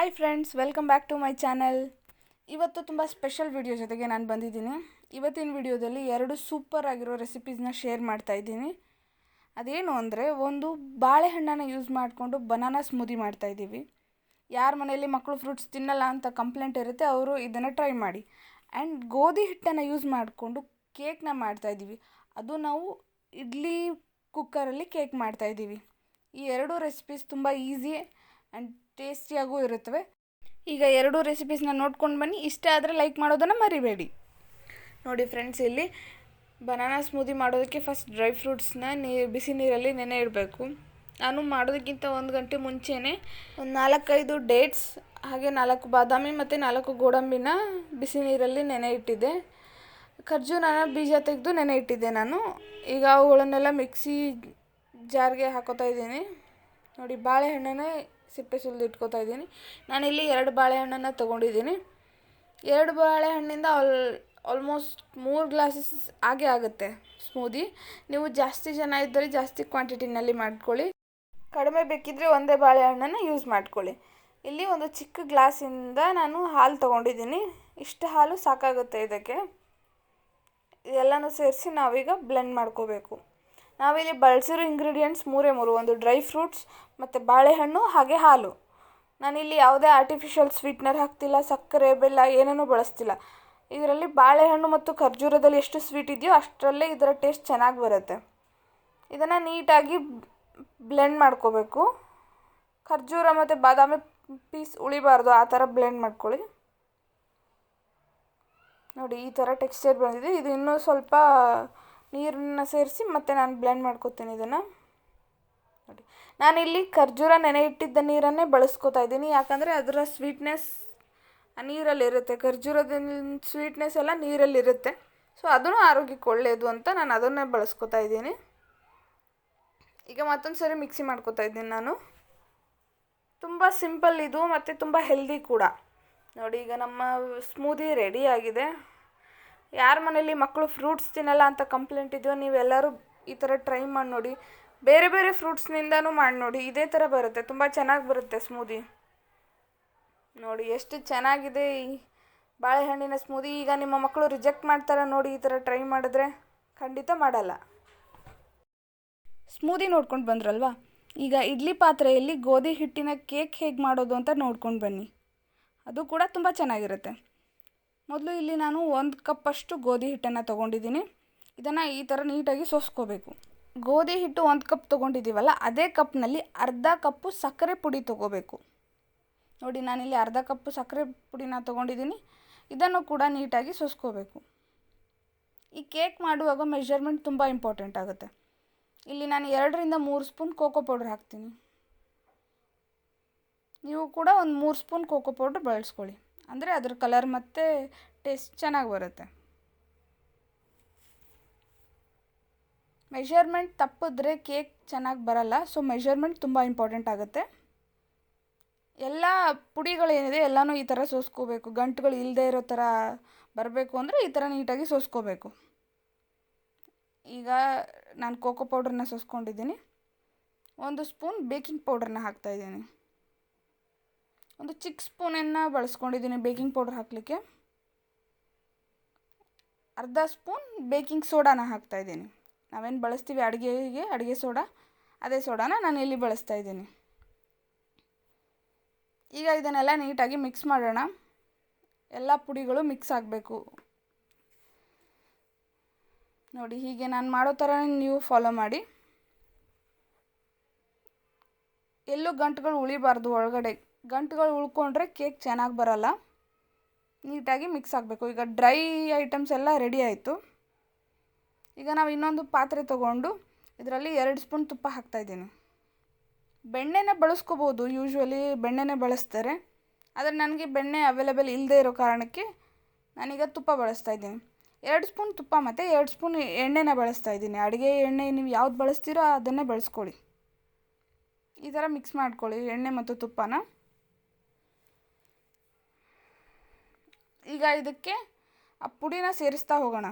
Hi friends, welcome back to my channel. ಇವತ್ತು ತುಂಬ special video ಜೊತೆಗೆ ನಾನು ಬಂದಿದ್ದೀನಿ. ಇವತ್ತಿನ ವಿಡಿಯೋದಲ್ಲಿ 2 ಸೂಪರ್ ಆಗಿರೋ ರೆಸಿಪೀಸ್ನ ಶೇರ್ ಮಾಡ್ತಾ ಇದ್ದೀನಿ. ಅದೇನು ಅಂದರೆ, ಒಂದು ಬಾಳೆಹಣ್ಣನ್ನು ಯೂಸ್ ಮಾಡಿಕೊಂಡು ಬನಾನಾ ಸ್ಮೂದಿ ಮಾಡ್ತಾಯಿದ್ದೀವಿ. ಯಾರ ಮನೆಯಲ್ಲಿ ಮಕ್ಕಳು ಫ್ರೂಟ್ಸ್ ತಿನ್ನಲ್ಲ ಅಂತ ಕಂಪ್ಲೇಂಟ್ ಇರುತ್ತೆ, ಅವರು ಇದನ್ನು ಟ್ರೈ ಮಾಡಿ. ಆ್ಯಂಡ್ ಗೋಧಿ ಹಿಟ್ಟನ್ನು ಯೂಸ್ ಮಾಡಿಕೊಂಡು ಕೇಕ್ನ ಮಾಡ್ತಾಯಿದ್ದೀವಿ. ಅದು ನಾವು ಇಡ್ಲಿ ಕುಕ್ಕರಲ್ಲಿ ಕೇಕ್ ಮಾಡ್ತಾಯಿದ್ದೀವಿ. ಈ 2 ರೆಸಿಪೀಸ್ ತುಂಬ ಈಸಿ ಆ್ಯಂಡ್ ಟೇಸ್ಟಿಯಾಗೂ ಇರುತ್ತವೆ. ಈಗ 2 ರೆಸಿಪೀಸ್ನ ನೋಡ್ಕೊಂಡು ಬನ್ನಿ. ಇಷ್ಟ ಆದರೆ ಲೈಕ್ ಮಾಡೋದನ್ನು ಮರಿಬೇಡಿ. ನೋಡಿ ಫ್ರೆಂಡ್ಸ್, ಇಲ್ಲಿ ಬನಾನಾ ಸ್ಮೂದಿ ಮಾಡೋದಕ್ಕೆ ಫಸ್ಟ್ ಡ್ರೈ ಫ್ರೂಟ್ಸ್ನ ಬಿಸಿ ನೀರಲ್ಲಿ ನೆನೆ ಇಡಬೇಕು. ನಾನು ಮಾಡೋದಕ್ಕಿಂತ 1 ಗಂಟೆ ಮುಂಚೆನೇ ಒಂದು 4-5 ಡೇಟ್ಸ್, ಹಾಗೆ 4 ಬಾದಾಮಿ ಮತ್ತು 4 ಗೋಡಂಬಿನ ಬಿಸಿ ನೀರಲ್ಲಿ ನೆನೆ ಇಟ್ಟಿದ್ದೆ. ಖರ್ಜೂರನ ಬೀಜ ತೆಗೆದು ನೆನೆ ಇಟ್ಟಿದ್ದೆ ನಾನು. ಈಗ ಅವುಗಳನ್ನೆಲ್ಲ ಮಿಕ್ಸಿ ಜಾರ್ಗೆ ಹಾಕೋತಾ ಇದ್ದೀನಿ. ನೋಡಿ, ಬಾಳೆಹಣ್ಣನ್ನೇ ಸಿಪ್ಪೆ ಸುಲಿದು ಇಟ್ಕೋತಾ ಇದ್ದೀನಿ. ನಾನಿಲ್ಲಿ 2 ಬಾಳೆಹಣ್ಣನ್ನು ತೊಗೊಂಡಿದ್ದೀನಿ. 2 ಬಾಳೆಹಣ್ಣಿಂದ ಆಲ್ಮೋಸ್ಟ್ 3 ಗ್ಲಾಸಸ್ ಆಗೇ ಆಗುತ್ತೆ ಸ್ಮೂದಿ. ನೀವು ಜಾಸ್ತಿ ಜನ ಇದ್ದರೆ ಜಾಸ್ತಿ ಕ್ವಾಂಟಿಟಿನಲ್ಲಿ ಮಾಡ್ಕೊಳ್ಳಿ, ಕಡಿಮೆ ಬೇಕಿದ್ದರೆ ಒಂದೇ ಬಾಳೆಹಣ್ಣನ್ನು ಯೂಸ್ ಮಾಡ್ಕೊಳ್ಳಿ. ಇಲ್ಲಿ ಒಂದು ಚಿಕ್ಕ ಗ್ಲಾಸಿಂದ ನಾನು ಹಾಲು ತೊಗೊಂಡಿದ್ದೀನಿ. ಇಷ್ಟು ಹಾಲು ಸಾಕಾಗುತ್ತೆ ಇದಕ್ಕೆ. ಇದೆಲ್ಲನೂ ಸೇರಿಸಿ ನಾವೀಗ ಬ್ಲೆಂಡ್ ಮಾಡ್ಕೋಬೇಕು. ನಾವಿಲ್ಲಿ ಬಳಸಿರೋ ಇಂಗ್ರೀಡಿಯೆಂಟ್ಸ್ 3 ಒಂದು ಡ್ರೈ ಫ್ರೂಟ್ಸ್ ಮತ್ತು ಬಾಳೆಹಣ್ಣು ಹಾಗೆ ಹಾಲು. ನಾನಿಲ್ಲಿ ಯಾವುದೇ ಆರ್ಟಿಫಿಷಿಯಲ್ ಸ್ವೀಟ್ನರ್ ಹಾಕ್ತಿಲ್ಲ, ಸಕ್ಕರೆ ಬೆಲ್ಲ ಏನನ್ನೂ ಬಳಸ್ತಿಲ್ಲ. ಇದರಲ್ಲಿ ಬಾಳೆಹಣ್ಣು ಮತ್ತು ಖರ್ಜೂರದಲ್ಲಿ ಎಷ್ಟು ಸ್ವೀಟ್ ಇದೆಯೋ ಅಷ್ಟರಲ್ಲೇ ಇದರ ಟೇಸ್ಟ್ ಚೆನ್ನಾಗಿ ಬರುತ್ತೆ. ಇದನ್ನು ನೀಟಾಗಿ ಬ್ಲೆಂಡ್ ಮಾಡ್ಕೋಬೇಕು. ಖರ್ಜೂರ ಮತ್ತು ಬಾದಾಮಿ ಪೀಸ್ ಉಳಿಬಾರ್ದು, ಆ ಥರ ಬ್ಲೆಂಡ್ ಮಾಡ್ಕೊಳ್ಳಿ. ನೋಡಿ, ಈ ಥರ ಟೆಕ್ಸ್ಚರ್ ಬಂದಿದೆ. ಇದು ಇನ್ನೂ ಸ್ವಲ್ಪ ನೀರನ್ನು ಸೇರಿಸಿ ಮತ್ತೆ ನಾನು ಬ್ಲೆಂಡ್ ಮಾಡ್ಕೊತೀನಿ ಇದನ್ನು. ನೋಡಿ, ನಾನಿಲ್ಲಿ ಖರ್ಜೂರ ನೆನೆ ಇಟ್ಟಿದ್ದ ನೀರನ್ನೇ ಬಳಸ್ಕೊತಾ ಇದ್ದೀನಿ. ಯಾಕಂದರೆ ಅದರ ಸ್ವೀಟ್ನೆಸ್ ನೀರಲ್ಲಿರುತ್ತೆ. ಖರ್ಜೂರದ ಸ್ವೀಟ್ನೆಸ್ ಎಲ್ಲ ನೀರಲ್ಲಿರುತ್ತೆ. ಸೊ ಅದನ್ನು ಆರೋಗ್ಯಕ್ಕೆ ಒಳ್ಳೆಯದು ಅಂತ ನಾನು ಅದನ್ನೇ ಬಳಸ್ಕೊತಾ ಇದ್ದೀನಿ. ಈಗ ಮತ್ತೊಂದು ಸರಿ ಮಿಕ್ಸಿ ಮಾಡ್ಕೊತಾ ಇದ್ದೀನಿ ನಾನು. ತುಂಬ ಸಿಂಪಲ್ ಇದು ಮತ್ತು ತುಂಬ ಹೆಲ್ದಿ ಕೂಡ. ನೋಡಿ, ಈಗ ನಮ್ಮ ಸ್ಮೂದಿ ರೆಡಿ ಆಗಿದೆ. ಯಾರ ಮನೇಲಿ ಮಕ್ಕಳು ಫ್ರೂಟ್ಸ್ ತಿನ್ನಲ್ಲ ಅಂತ ಕಂಪ್ಲೇಂಟ್ ಇದೆಯೋ ನೀವೆಲ್ಲರೂ ಈ ಥರ ಟ್ರೈ ಮಾಡಿ ನೋಡಿ. ಬೇರೆ ಬೇರೆ ಫ್ರೂಟ್ಸ್ನಿಂದನೂ ಮಾಡಿ ನೋಡಿ, ಇದೇ ಥರ ಬರುತ್ತೆ. ತುಂಬ ಚೆನ್ನಾಗಿ ಬರುತ್ತೆ ಸ್ಮೂದಿ. ನೋಡಿ ಎಷ್ಟು ಚೆನ್ನಾಗಿದೆ ಈ ಬಾಳೆಹಣ್ಣಿನ ಸ್ಮೂದಿ. ಈಗ ನಿಮ್ಮ ಮಕ್ಕಳು ರಿಜೆಕ್ಟ್ ಮಾಡ್ತಾರೆ ನೋಡಿ, ಈ ಥರ ಟ್ರೈ ಮಾಡಿದ್ರೆ. ಖಂಡಿತ ಮಾಡಲ್ಲ. ಸ್ಮೂದಿ ನೋಡ್ಕೊಂಡು ಬಂದ್ರಲ್ವಾ, ಈಗ ಇಡ್ಲಿ ಪಾತ್ರೆಯಲ್ಲಿ ಗೋಧಿ ಹಿಟ್ಟಿನ ಕೇಕ್ ಹೇಗೆ ಮಾಡೋದು ಅಂತ ನೋಡ್ಕೊಂಡು ಬನ್ನಿ. ಅದು ಕೂಡ ತುಂಬ ಚೆನ್ನಾಗಿರುತ್ತೆ. ಮೊದಲು ಇಲ್ಲಿ ನಾನು 1 ಕಪ್ಪಷ್ಟು ಗೋಧಿ ಹಿಟ್ಟನ್ನು ತೊಗೊಂಡಿದ್ದೀನಿ. ಇದನ್ನು ಈ ಥರ ನೀಟಾಗಿ ಸೋಸ್ಕೋಬೇಕು. ಗೋಧಿ ಹಿಟ್ಟು 1 ಕಪ್ ತೊಗೊಂಡಿದ್ದೀವಲ್ಲ, ಅದೇ ಕಪ್ನಲ್ಲಿ ಅರ್ಧ ಕಪ್ಪು ಸಕ್ಕರೆ ಪುಡಿ ತೊಗೋಬೇಕು. ನೋಡಿ, ನಾನಿಲ್ಲಿ ಅರ್ಧ ಕಪ್ಪು ಸಕ್ಕರೆ ಪುಡಿನ ತೊಗೊಂಡಿದ್ದೀನಿ. ಇದನ್ನು ಕೂಡ ನೀಟಾಗಿ ಸೋಸ್ಕೋಬೇಕು. ಈ ಕೇಕ್ ಮಾಡುವಾಗ ಮೆಷರ್ಮೆಂಟ್ ತುಂಬ ಇಂಪಾರ್ಟೆಂಟ್ ಆಗುತ್ತೆ. ಇಲ್ಲಿ ನಾನು 2-3 ಸ್ಪೂನ್ ಕೋಕೋ ಪೌಡ್ರ್ ಹಾಕ್ತೀನಿ. ನೀವು ಕೂಡ ಒಂದು 3 ಸ್ಪೂನ್ ಕೋಕೋ ಪೌಡ್ರ್ ಬಳಸ್ಕೊಳ್ಳಿ. ಅಂದರೆ ಅದ್ರ ಕಲರ್ ಮತ್ತು ಟೇಸ್ಟ್ ಚೆನ್ನಾಗಿ ಬರುತ್ತೆ. ಮೆಷರ್ಮೆಂಟ್ ತಪ್ಪಿದ್ರೆ ಕೇಕ್ ಚೆನ್ನಾಗಿ ಬರಲ್ಲ. ಸೊ ಮೆಷರ್ಮೆಂಟ್ ತುಂಬ ಇಂಪಾರ್ಟೆಂಟ್ ಆಗುತ್ತೆ. ಎಲ್ಲ ಪುಡಿಗಳೇನಿದೆ ಎಲ್ಲನೂ ಈ ಥರ ಸೋಸ್ಕೋಬೇಕು. ಗಂಟುಗಳು ಇಲ್ಲದೆ ಇರೋ ಥರ ಬರಬೇಕು ಅಂದರೆ ಈ ಥರ ನೀಟಾಗಿ ಸೋಸ್ಕೋಬೇಕು. ಈಗ ನಾನು ಕೋಕೋ ಪೌಡ್ರನ್ನ ಸೋಸ್ಕೊಂಡಿದ್ದೀನಿ. 1 ಸ್ಪೂನ್ ಬೇಕಿಂಗ್ ಪೌಡ್ರನ್ನ ಹಾಕ್ತಾಯಿದ್ದೀನಿ. ಒಂದು ಚಿಕ್ಕ ಸ್ಪೂನನ್ನು ಬಳಸ್ಕೊಂಡಿದ್ದೀನಿ ಬೇಕಿಂಗ್ ಪೌಡ್ರ್ ಹಾಕಲಿಕ್ಕೆ. ಅರ್ಧ ಸ್ಪೂನ್ ಬೇಕಿಂಗ್ ಸೋಡಾನ ಹಾಕ್ತಾಯಿದ್ದೀನಿ. ನಾವೇನು ಬಳಸ್ತೀವಿ ಅಡುಗೆಗೆ, ಅಡುಗೆ ಸೋಡಾ, ಅದೇ ಸೋಡಾನ ನಾನು ಇಲ್ಲಿ ಬಳಸ್ತಾ ಇದ್ದೀನಿ. ಈಗ ಇದನ್ನೆಲ್ಲ ನೀಟಾಗಿ ಮಿಕ್ಸ್ ಮಾಡೋಣ. ಎಲ್ಲ ಪುಡಿಗಳು ಮಿಕ್ಸ್ ಆಗಬೇಕು. ನೋಡಿ, ಹೀಗೆ ನಾನು ಮಾಡೋ ಥರ ನೀವು ಫಾಲೋ ಮಾಡಿ. ಎಲ್ಲೂ ಗಂಟುಗಳು ಉಳಿಬಾರ್ದು ಒಳಗಡೆ. ಗಂಟುಗಳು ಉಳ್ಕೊಂಡ್ರೆ ಕೇಕ್ ಚೆನ್ನಾಗಿ ಬರಲ್ಲ. ನೀಟಾಗಿ ಮಿಕ್ಸ್ ಆಗಬೇಕು. ಈಗ ಡ್ರೈ ಐಟಮ್ಸ್ ಎಲ್ಲ ರೆಡಿ ಆಯಿತು. ಈಗ ನಾವು ಇನ್ನೊಂದು ಪಾತ್ರೆ ತೊಗೊಂಡು ಇದರಲ್ಲಿ 2 ಸ್ಪೂನ್ ತುಪ್ಪ ಹಾಕ್ತಾಯಿದ್ದೀನಿ. ಬೆಣ್ಣೆನೇ ಬಳಸ್ಕೋಬೋದು, ಯೂಶ್ವಲಿ ಬೆಣ್ಣೆನೇ ಬಳಸ್ತಾರೆ. ಆದರೆ ನನಗೆ ಬೆಣ್ಣೆ ಅವೈಲೇಬಲ್ ಇಲ್ಲದೆ ಇರೋ ಕಾರಣಕ್ಕೆ ನಾನೀಗ ತುಪ್ಪ ಬಳಸ್ತಾಯಿದ್ದೀನಿ. 2 ಸ್ಪೂನ್ ತುಪ್ಪ ಮತ್ತು 2 ಸ್ಪೂನ್ ಎಣ್ಣೆನ ಬಳಸ್ತಾಯಿದ್ದೀನಿ. ಅಡುಗೆ ಎಣ್ಣೆ ನೀವು ಯಾವ್ದು ಬಳಸ್ತೀರೋ ಅದನ್ನೇ ಬಳಸ್ಕೊಳ್ಳಿ. ಈ ಥರ ಮಿಕ್ಸ್ ಮಾಡ್ಕೊಳ್ಳಿ ಎಣ್ಣೆ ಮತ್ತು ತುಪ್ಪನ. ಈಗ ಇದಕ್ಕೆ ಆ ಪುಡಿನ ಸೇರಿಸ್ತಾ ಹೋಗೋಣ.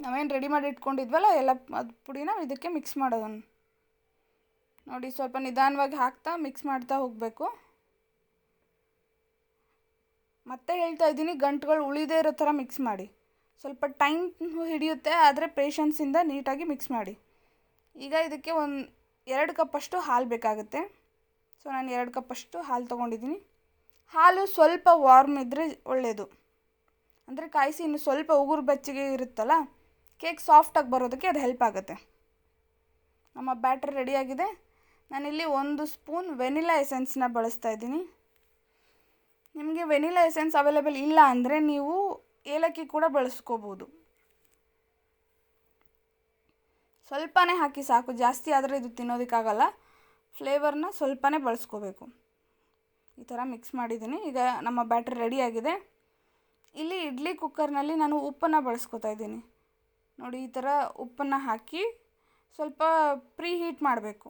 ನಾವೇನು ರೆಡಿ ಮಾಡಿ ಇಟ್ಕೊಂಡಿದ್ವಲ್ಲ ಎಲ್ಲ ಅದು ಪುಡಿನ ಇದಕ್ಕೆ ಮಿಕ್ಸ್ ಮಾಡೋದನ್ನು ನೋಡಿ. ಸ್ವಲ್ಪ ನಿಧಾನವಾಗಿ ಹಾಕ್ತಾ ಮಿಕ್ಸ್ ಮಾಡ್ತಾ ಹೋಗಬೇಕು. ಮತ್ತೆ ಹೇಳ್ತಾ ಇದ್ದೀನಿ, ಗಂಟುಗಳು ಉಳಿದೇ ಇರೋ ಥರ ಮಿಕ್ಸ್ ಮಾಡಿ. ಸ್ವಲ್ಪ ಟೈಮ್ ಹಿಡಿಯುತ್ತೆ, ಆದರೆ ಪೇಷನ್ಸಿಂದ ನೀಟಾಗಿ ಮಿಕ್ಸ್ ಮಾಡಿ. ಈಗ ಇದಕ್ಕೆ 2 ಕಪ್ಪಷ್ಟು ಹಾಲು ಬೇಕಾಗುತ್ತೆ. ಸೊ ನಾನು 2 ಕಪ್ಪಷ್ಟು ಹಾಲು ತೊಗೊಂಡಿದ್ದೀನಿ. ಹಾಲು ಸ್ವಲ್ಪ ವಾರ್ಮ್ ಇದ್ದರೆ ಒಳ್ಳೆಯದು, ಅಂದರೆ ಕಾಯಿಸಿ ಇನ್ನು ಸ್ವಲ್ಪ ಉಗುರು ಬೆಚ್ಚಗೆ ಇರುತ್ತಲ್ಲ, ಕೇಕ್ ಸಾಫ್ಟಾಗಿ ಬರೋದಕ್ಕೆ ಅದು ಹೆಲ್ಪ್ ಆಗುತ್ತೆ. ನಮ್ಮ ಬ್ಯಾಟರ್ ರೆಡಿಯಾಗಿದೆ. ನಾನಿಲ್ಲಿ 1 ಸ್ಪೂನ್ ವೆನಿಲಾ ಎಸೆನ್ಸ್ನ ಬಳಸ್ತಾ ಇದ್ದೀನಿ. ನಿಮಗೆ ವೆನಿಲಾ ಎಸೆನ್ಸ್ ಅವೈಲೇಬಲ್ ಇಲ್ಲ ಅಂದರೆ ನೀವು ಏಲಕ್ಕಿ ಕೂಡ ಬಳಸ್ಕೋಬೋದು. ಸ್ವಲ್ಪನೇ ಹಾಕಿ ಸಾಕು, ಜಾಸ್ತಿ ಆದರೆ ಇದು ತಿನ್ನೋದಕ್ಕಾಗಲ್ಲ. ಫ್ಲೇವರ್ನ ಸ್ವಲ್ಪನೇ ಬಳಸ್ಕೋಬೇಕು. ಈ ಥರ ಮಿಕ್ಸ್ ಮಾಡಿದ್ದೀನಿ. ಈಗ ನಮ್ಮ ಬ್ಯಾಟರ್ ರೆಡಿಯಾಗಿದೆ. ಇಲ್ಲಿ ಇಡ್ಲಿ ಕುಕ್ಕರ್ನಲ್ಲಿ ನಾನು ಉಪ್ಪನ್ನು ಬಳಸ್ಕೊತಾ ಇದ್ದೀನಿ. ನೋಡಿ, ಈ ಥರ ಉಪ್ಪನ್ನು ಹಾಕಿ ಸ್ವಲ್ಪ ಪ್ರೀ ಹೀಟ್ ಮಾಡಬೇಕು.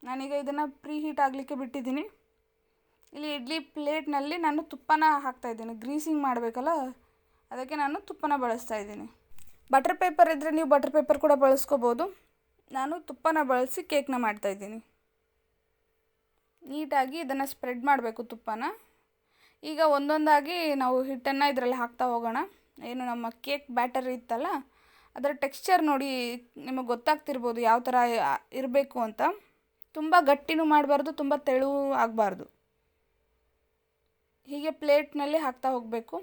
ನಾನೀಗ ಇದನ್ನು ಪ್ರೀ ಹೀಟ್ ಆಗಲಿಕ್ಕೆ ಬಿಟ್ಟಿದ್ದೀನಿ. ಇಲ್ಲಿ ಇಡ್ಲಿ ಪ್ಲೇಟ್ನಲ್ಲಿ ನಾನು ತುಪ್ಪನ ಹಾಕ್ತಾಯಿದ್ದೀನಿ. ಗ್ರೀಸಿಂಗ್ ಮಾಡಬೇಕಲ್ಲ, ಅದಕ್ಕೆ ನಾನು ತುಪ್ಪನ ಬಳಸ್ತಾ ಇದ್ದೀನಿ. ಬಟರ್ ಪೇಪರ್ ಇದ್ದರೆ ನೀವು ಬಟರ್ ಪೇಪರ್ ಕೂಡ ಬಳಸ್ಕೋಬೋದು. ನಾನು ತುಪ್ಪನ ಬಳಸಿ ಕೇಕ್ನ ಮಾಡ್ತಾಯಿದ್ದೀನಿ. ನೀಟಾಗಿ ಇದನ್ನು ಸ್ಪ್ರೆಡ್ ಮಾಡಬೇಕು ತುಪ್ಪನ. ಈಗ ಒಂದೊಂದಾಗಿ ನಾವು ಹಿಟ್ಟನ್ನು ಇದರಲ್ಲಿ ಹಾಕ್ತಾ ಹೋಗೋಣ. ಏನು ನಮ್ಮ ಕೇಕ್ ಬ್ಯಾಟರ್ ಇತ್ತಲ್ಲ, ಅದರ ಟೆಕ್ಸ್ಚರ್ ನೋಡಿ ನಿಮಗೆ ಗೊತ್ತಾಗ್ತಿರ್ಬೋದು ಯಾವ ಥರ ಇರಬೇಕು ಅಂತ. ತುಂಬ ಗಟ್ಟಿನೂ ಮಾಡಬಾರ್ದು, ತುಂಬ ತೆಳುವು ಆಗಬಾರ್ದು. ಹೀಗೆ ಪ್ಲೇಟ್ನಲ್ಲಿ ಹಾಕ್ತಾ ಹೋಗಬೇಕು.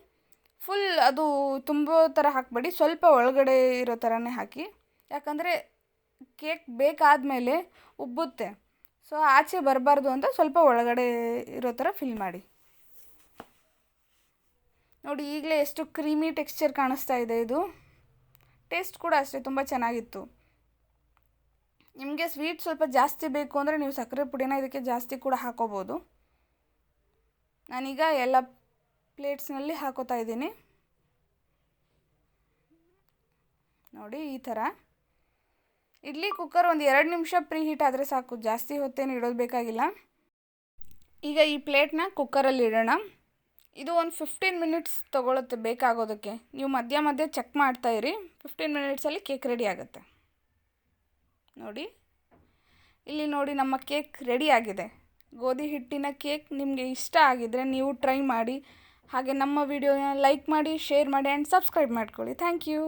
ಫುಲ್ ಅದು ತುಂಬೋ ಥರ ಹಾಕಬೇಡಿ, ಸ್ವಲ್ಪ ಒಳಗಡೆ ಇರೋ ಥರನೇ ಹಾಕಿ. ಯಾಕಂದರೆ ಕೇಕ್ ಬೇಕಾದಮೇಲೆ ಉಬ್ಬುತ್ತೆ. ಸೊ ಆಚೆ ಬರಬಾರ್ದು ಅಂತ ಸ್ವಲ್ಪ ಒಳಗಡೆ ಇರೋ ಥರ ಫಿಲ್ ಮಾಡಿ. ನೋಡಿ, ಈಗಲೇ ಎಷ್ಟು ಕ್ರೀಮಿ ಟೆಕ್ಸ್ಚರ್ ಕಾಣಿಸ್ತಾ ಇದೆ. ಇದು ಟೇಸ್ಟ್ ಕೂಡ ಅಷ್ಟೇ ತುಂಬ ಚೆನ್ನಾಗಿತ್ತು. ನಿಮಗೆ ಸ್ವೀಟ್ ಸ್ವಲ್ಪ ಜಾಸ್ತಿ ಬೇಕು ಅಂದರೆ ನೀವು ಸಕ್ಕರೆ ಪುಡಿನ ಇದಕ್ಕೆ ಜಾಸ್ತಿ ಕೂಡ ಹಾಕೋಬೋದು. ನಾನೀಗ ಎಲ್ಲ ಪ್ಲೇಟ್ಸ್ನಲ್ಲಿ ಹಾಕೋತಾ ಇದ್ದೀನಿ. ನೋಡಿ, ಈ ಥರ. ಇಡ್ಲಿ ಕುಕ್ಕರ್ 2 ನಿಮಿಷ ಪ್ರೀ ಹೀಟ್ ಆದರೆ ಸಾಕು, ಜಾಸ್ತಿ ಹೊತ್ತೇನು ಇಡೋದು ಬೇಕಾಗಿಲ್ಲ. ಈಗ ಈ ಪ್ಲೇಟ್ನ ಕುಕ್ಕರಲ್ಲಿ ಇಡೋಣ. ಇದು 15 ಮಿನಿಟ್ಸ್ ತೊಗೊಳುತ್ತೆ ಬೇಕಾಗೋದಕ್ಕೆ. ನೀವು ಮಧ್ಯ ಮಧ್ಯೆ ಚೆಕ್ ಮಾಡ್ತಾಯಿರಿ. 15 ಮಿನಿಟ್ಸಲ್ಲಿ ಕೇಕ್ ರೆಡಿ ಆಗುತ್ತೆ. ನೋಡಿ, ಇಲ್ಲಿ ನೋಡಿ, ನಮ್ಮ ಕೇಕ್ ರೆಡಿ ಆಗಿದೆ. ಗೋಧಿ ಹಿಟ್ಟಿನ ಕೇಕ್ ನಿಮಗೆ ಇಷ್ಟ ಆಗಿದ್ದರೆ ನೀವು ಟ್ರೈ ಮಾಡಿ. ಹಾಗೆ ನಮ್ಮ ವಿಡಿಯೋನ ಲೈಕ್ ಮಾಡಿ, ಶೇರ್ ಮಾಡಿ ಆ್ಯಂಡ್ ಸಬ್ಸ್ಕ್ರೈಬ್ ಮಾಡ್ಕೊಳ್ಳಿ. Thank you.